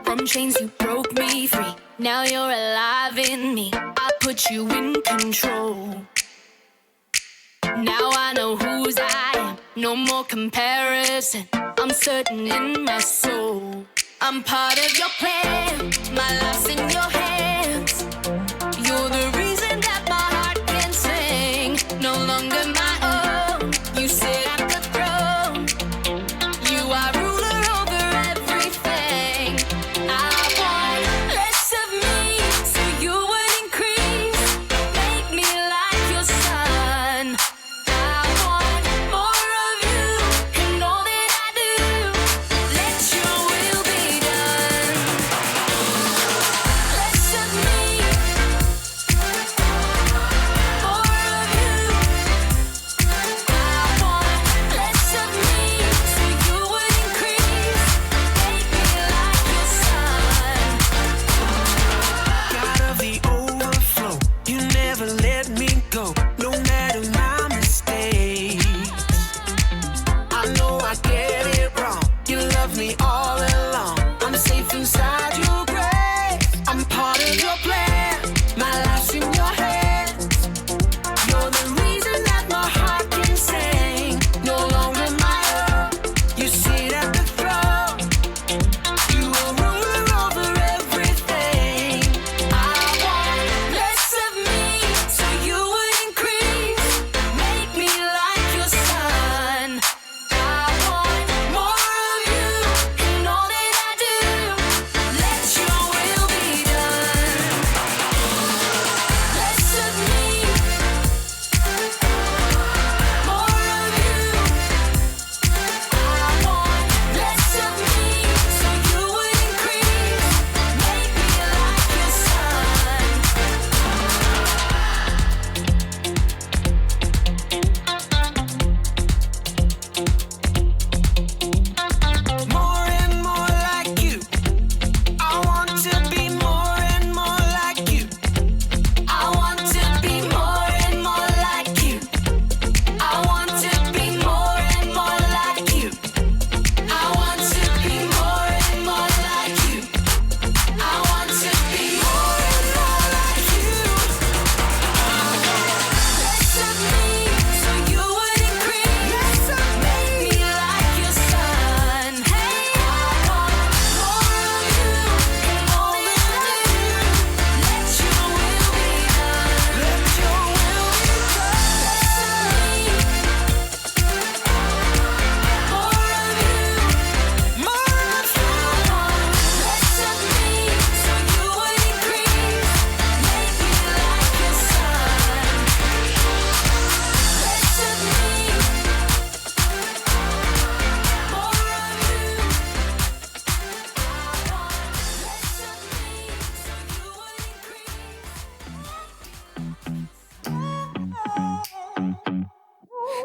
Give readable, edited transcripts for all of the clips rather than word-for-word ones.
From chains you broke me free. Now you're alive in me. I put you in control. Now I know whose I am. No more comparison. I'm certain in my soul. I'm part of your plan. My life's in your hands. You're the reason that my heart can sing. No longer my own. You sit at the throne. You are ruler over everything. I want less of me so you would increase. Make me like your son. I want more of you in all that I do. Let your will be done. Less of me, more of you. I want less of me so you would increase. Make me like your son. God of the overflow, you never let me go, no matter my mistakes. I know I get it wrong, you love me all along. I'm safe inside your grace. I'm part of your plan, my life's in your hands. You're the reason that my heart can sing. No longer my own, you sit at the throne. You are ruler over everything. I want less of me so you would increase. Make me like your son. I want more of you in all that I do. Let your will be done. Less of me, more of you. I want less of me so you would increase. Make me like your son. More and more like you. I want to be more and more like you. I want to be more and more like you. I want to be more and more like you. I want to be more and more like you. I want to be more and more like you. Less of me so you would increase. Make me like your son. Hey, I want more of you in all that I do. Let your will be done. Let your will be done. Less of me, more of you, more of you. Less of me so you would increase. Make me like your son. Less of me, more of you.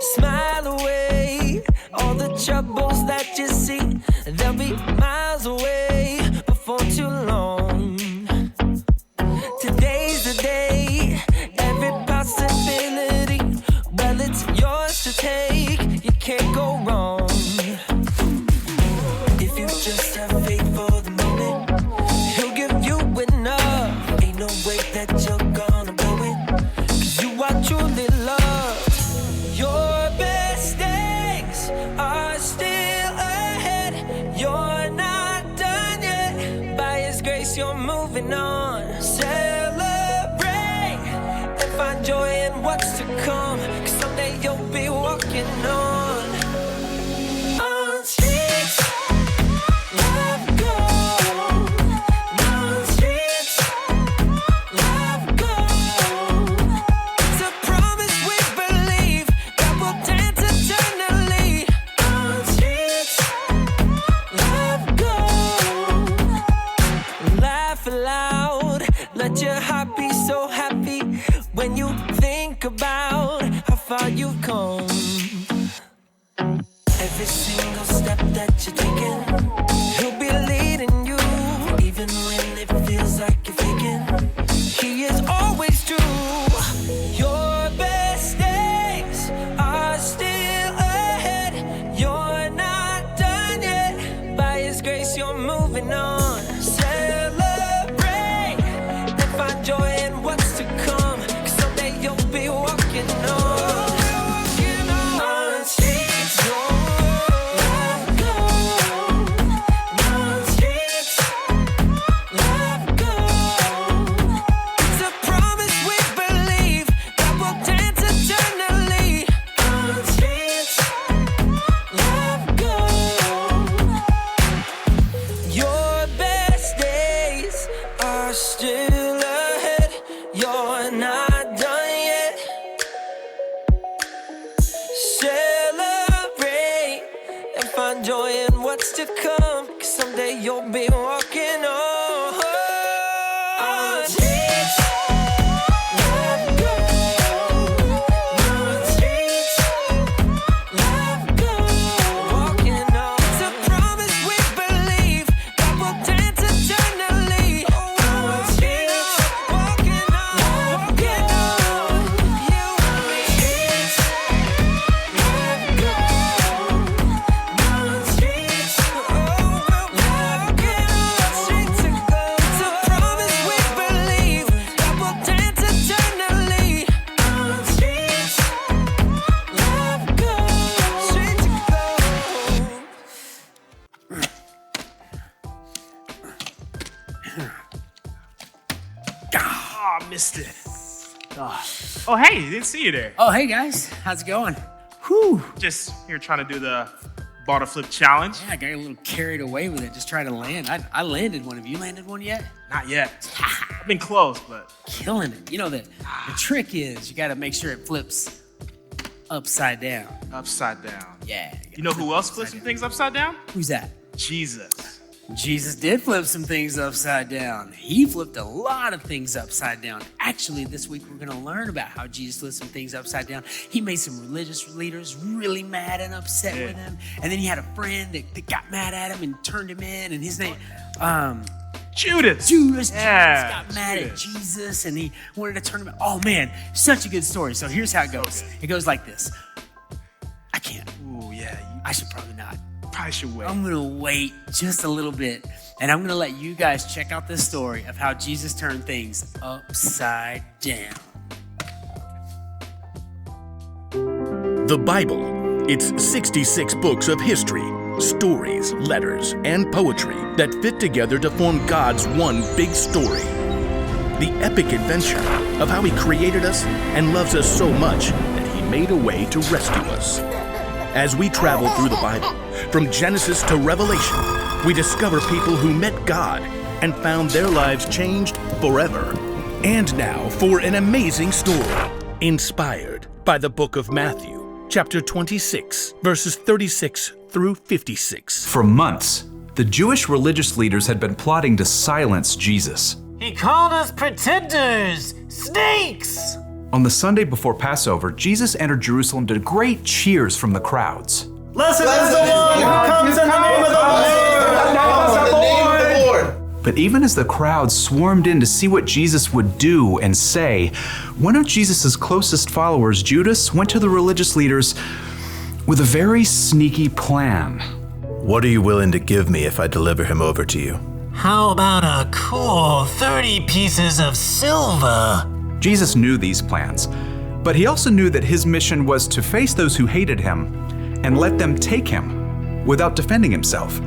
Smile away all the troubles that you see. They'll be miles away before too long. Today's the day, every possibility. Well, it's yours to take. You can't go wrong. If you just have faith for the moment, he'll give you enough. Ain't no way that you're gonna blow it. 'Cause you are truly loved. Your best days are still ahead. You're not done yet. By His grace, you're moving on. Celebrate and find joy in what's to come. 'Cause someday you'll be walking on streets of gold. On streets of gold. It's a promise we believe that will dance eternally. On streets of gold. Laugh aloud, let your heart be so happy when you think about how far you've come. Every single step that you're taking, He'll be leading you, even when it feels like you're faking. He is always true. Your best days are still ahead. You're not done yet. By His grace, you're moving on. Celebrate and find joy in what's to come. 'Cause someday you'll be walking on. Streets of gold. On streets of gold. It's a promise we believe that will dance eternally. On streets of gold. Your best days are still ahead. You're not done yet. Celebrate and find joy in what's to come. 'Cause someday you'll be walking on streets of gold. On streets of gold. Walking on. It's a promise we believe that will dance eternally. On streets, walking on, walking on. You and me. Streets of gold. On streets, we're walking on streets of gold. It's a promise we believe that will dance eternally. On streets of gold. Streets of gold. Oh, I missed it. Oh, hey, didn't see you there. Oh, hey guys, how's it going? Whew. Just here trying to do the bottle flip challenge. Yeah, I got a little carried away with it, just trying to land. I landed one. Have you landed one yet? Not yet. I've been close, but Killing it. You know, the trick is you got to make sure it flips upside down. upside down. Yeah. You know who else flips some things upside down? Who's that? Jesus. Jesus did flip some things upside down. He flipped a lot of things upside down. Actually, this week we're going to learn about how Jesus flipped some things upside down. He made some religious leaders really mad and upset with him. And then he had a friend that got mad at him and turned him in. And his name, Judas. Judas Yeah, got mad at Judas. Jesus and he wanted to turn him. Oh man, such a good story. So here's how it goes. Okay. It goes like this. I can't. Ooh, yeah. You I should probably not. probably should wait. I'm gonna wait just a little bit and I'm gonna let you guys check out this story of how Jesus turned things upside down. The Bible. It's 66 books of history, stories, letters, and poetry that fit together to form God's one big story. The epic adventure of how He created us and loves us so much that He made a way to rescue us. As we travel through the Bible, from Genesis to Revelation, we discover people who met God and found their lives changed forever. And now for an amazing story, inspired by the book of Matthew, chapter 26, verses 36 through 56. For months, the Jewish religious leaders had been plotting to silence Jesus. He called us pretenders, snakes! On the Sunday before Passover, Jesus entered Jerusalem to great cheers from the crowds. Blessed is the one who comes in the name of the Lord! But even as the crowds swarmed in to see what Jesus would do and say, one of Jesus' closest followers, Judas, went to the religious leaders with a very sneaky plan. What are you willing to give me if I deliver him over to you? How about a cool 30 pieces of silver? Jesus knew these plans, but he also knew that his mission was to face those who hated him and let them take him without defending himself.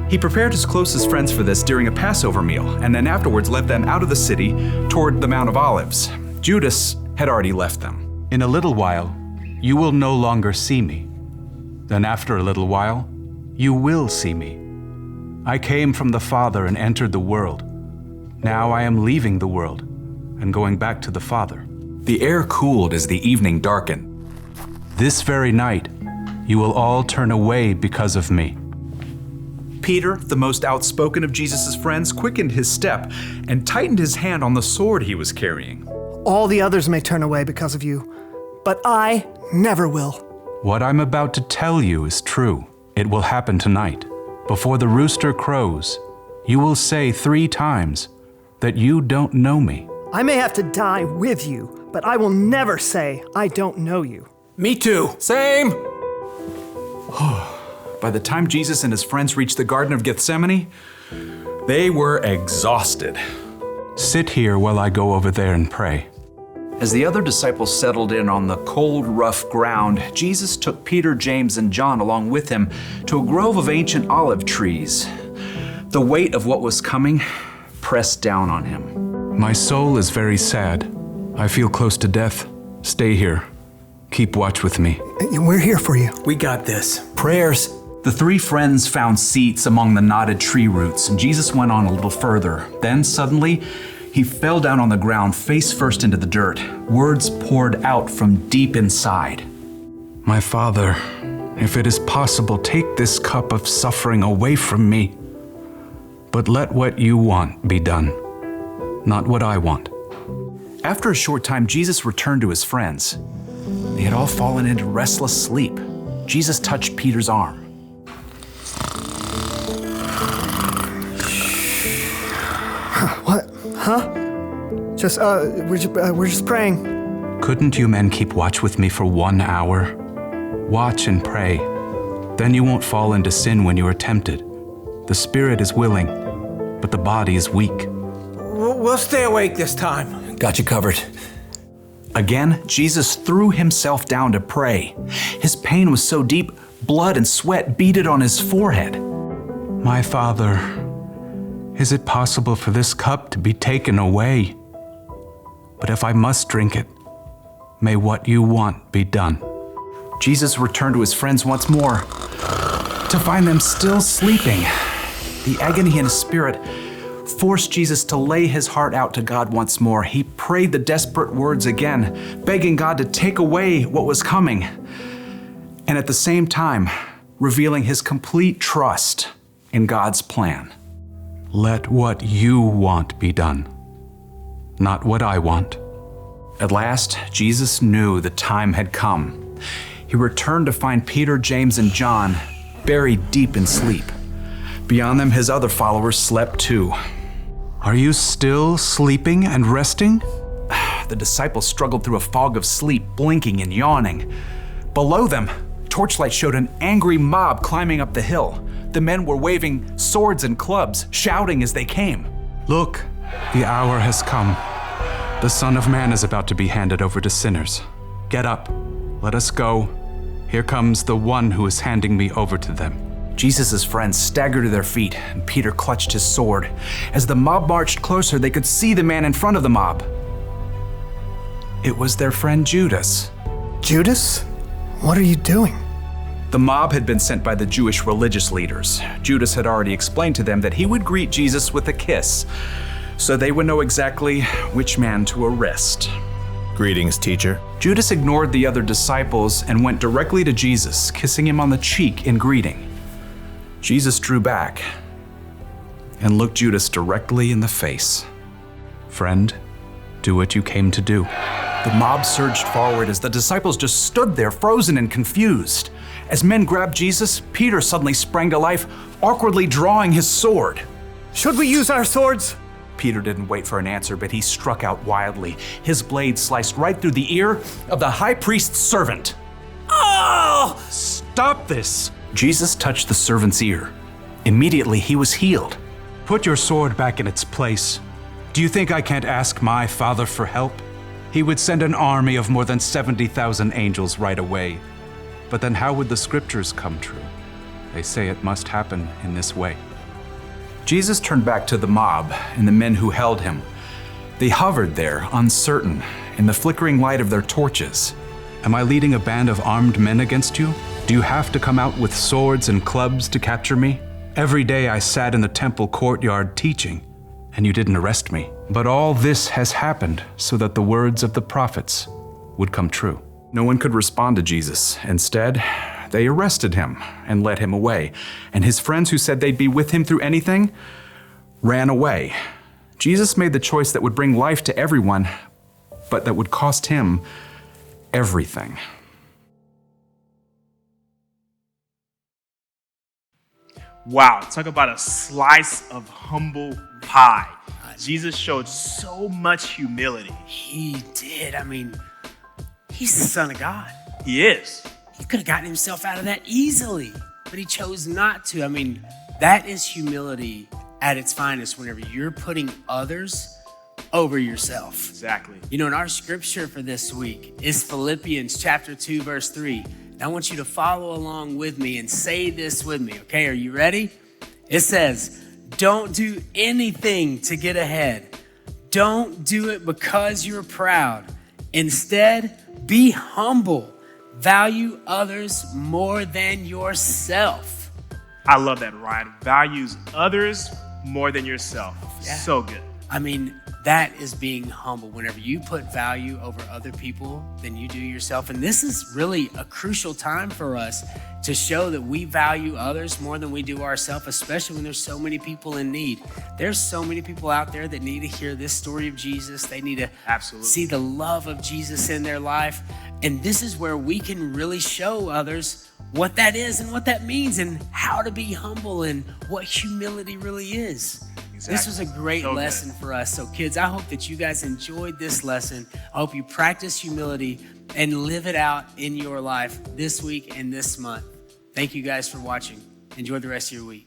He prepared his closest friends for this during a Passover meal, and then afterwards led them out of the city toward the Mount of Olives. Judas had already left them. In a little while, you will no longer see me. Then after a little while, you will see me. I came from the Father and entered the world. Now I am leaving the world and going back to the Father. The air cooled as the evening darkened. This very night, you will all turn away because of me. Peter, the most outspoken of Jesus' friends, quickened his step and tightened his hand on the sword he was carrying. All the others may turn away because of you, but I never will. What I'm about to tell you is true. It will happen tonight. Before the rooster crows, you will say 3 times that you don't know me. I may have to die with you, but I will never say I don't know you. Me too. Same. By the time Jesus and his friends reached the Garden of Gethsemane, they were exhausted. Sit here while I go over there and pray. As the other disciples settled in on the cold, rough ground, Jesus took Peter, James, and John along with him to a grove of ancient olive trees. The weight of what was coming pressed down on him. My soul is very sad. I feel close to death. Stay here. Keep watch with me. We're here for you. We got this. Prayers. The 3 friends found seats among the knotted tree roots, and Jesus went on a little further. Then suddenly, he fell down on the ground, face first into the dirt. Words poured out from deep inside. My Father, if it is possible, take this cup of suffering away from me. But let what you want be done, not what I want. After a short time, Jesus returned to his friends. They had all fallen into restless sleep. Jesus touched Peter's arm. What? Huh? We're just praying. Couldn't you men keep watch with me for 1 hour? Watch and pray. Then you won't fall into sin when you are tempted. The spirit is willing, but the body is weak. We'll stay awake this time. Got you covered. Again, Jesus threw himself down to pray. His pain was so deep, blood and sweat beaded on his forehead. My Father, is it possible for this cup to be taken away? But if I must drink it, may what you want be done. Jesus returned to his friends once more, to find them still sleeping. The agony in his spirit forced Jesus to lay his heart out to God once more. He prayed the desperate words again, begging God to take away what was coming, and at the same time, revealing his complete trust in God's plan. Let what you want be done, not what I want. At last, Jesus knew the time had come. He returned to find Peter, James, and John buried deep in sleep. Beyond them, his other followers slept too. Are you still sleeping and resting? The disciples struggled through a fog of sleep, blinking and yawning. Below them, torchlight showed an angry mob climbing up the hill. The men were waving swords and clubs, shouting as they came. Look, the hour has come. The Son of Man is about to be handed over to sinners. Get up, let us go. Here comes the one who is handing me over to them. Jesus' friends staggered to their feet, and Peter clutched his sword. As the mob marched closer, they could see the man in front of the mob. It was their friend Judas. Judas? What are you doing? The mob had been sent by the Jewish religious leaders. Judas had already explained to them that he would greet Jesus with a kiss, so they would know exactly which man to arrest. Greetings, teacher. Judas ignored the other disciples and went directly to Jesus, kissing him on the cheek in greeting. Jesus drew back and looked Judas directly in the face. Friend, do what you came to do. The mob surged forward as the disciples just stood there, frozen and confused. As men grabbed Jesus, Peter suddenly sprang to life, awkwardly drawing his sword. Should we use our swords? Peter didn't wait for an answer, but he struck out wildly. His blade sliced right through the ear of the high priest's servant. Oh! Stop this! Jesus touched the servant's ear. Immediately, he was healed. Put your sword back in its place. Do you think I can't ask my Father for help? He would send an army of more than 70,000 angels right away. But then how would the scriptures come true? They say it must happen in this way. Jesus turned back to the mob and the men who held him. They hovered there, uncertain, in the flickering light of their torches. Am I leading a band of armed men against you? Do you have to come out with swords and clubs to capture me? Every day I sat in the temple courtyard teaching, and you didn't arrest me. But all this has happened so that the words of the prophets would come true. No one could respond to Jesus. Instead, they arrested him and led him away. And his friends who said they'd be with him through anything ran away. Jesus made the choice that would bring life to everyone, but that would cost him everything. Wow, talk about a slice of humble pie. Jesus showed so much humility. He did. I mean, he's the Son of God. He is. He could have gotten himself out of that easily, but he chose not to. I mean, that is humility at its finest whenever you're putting others over yourself. Exactly. You know, and our scripture for this week is Philippians chapter 2, verse 3. And I want you to follow along with me and say this with me, okay? Are you ready? It says, don't do anything to get ahead. Don't do it because you're proud. Instead, be humble. Value others more than yourself. I love that, Ryan. Values others more than yourself. Yeah. So good. I mean, that is being humble. Whenever you put value over other people than you do yourself. And this is really a crucial time for us to show that we value others more than we do ourselves, especially when there's so many people in need. There's so many people out there that need to hear this story of Jesus. They need to see the love of Jesus in their life. And this is where we can really show others what that is and what that means and how to be humble and what humility really is. Exactly. This was a great lesson for us. So kids, I hope that you guys enjoyed this lesson. I hope you practice humility and live it out in your life this week and this month. Thank you guys for watching. Enjoy the rest of your week.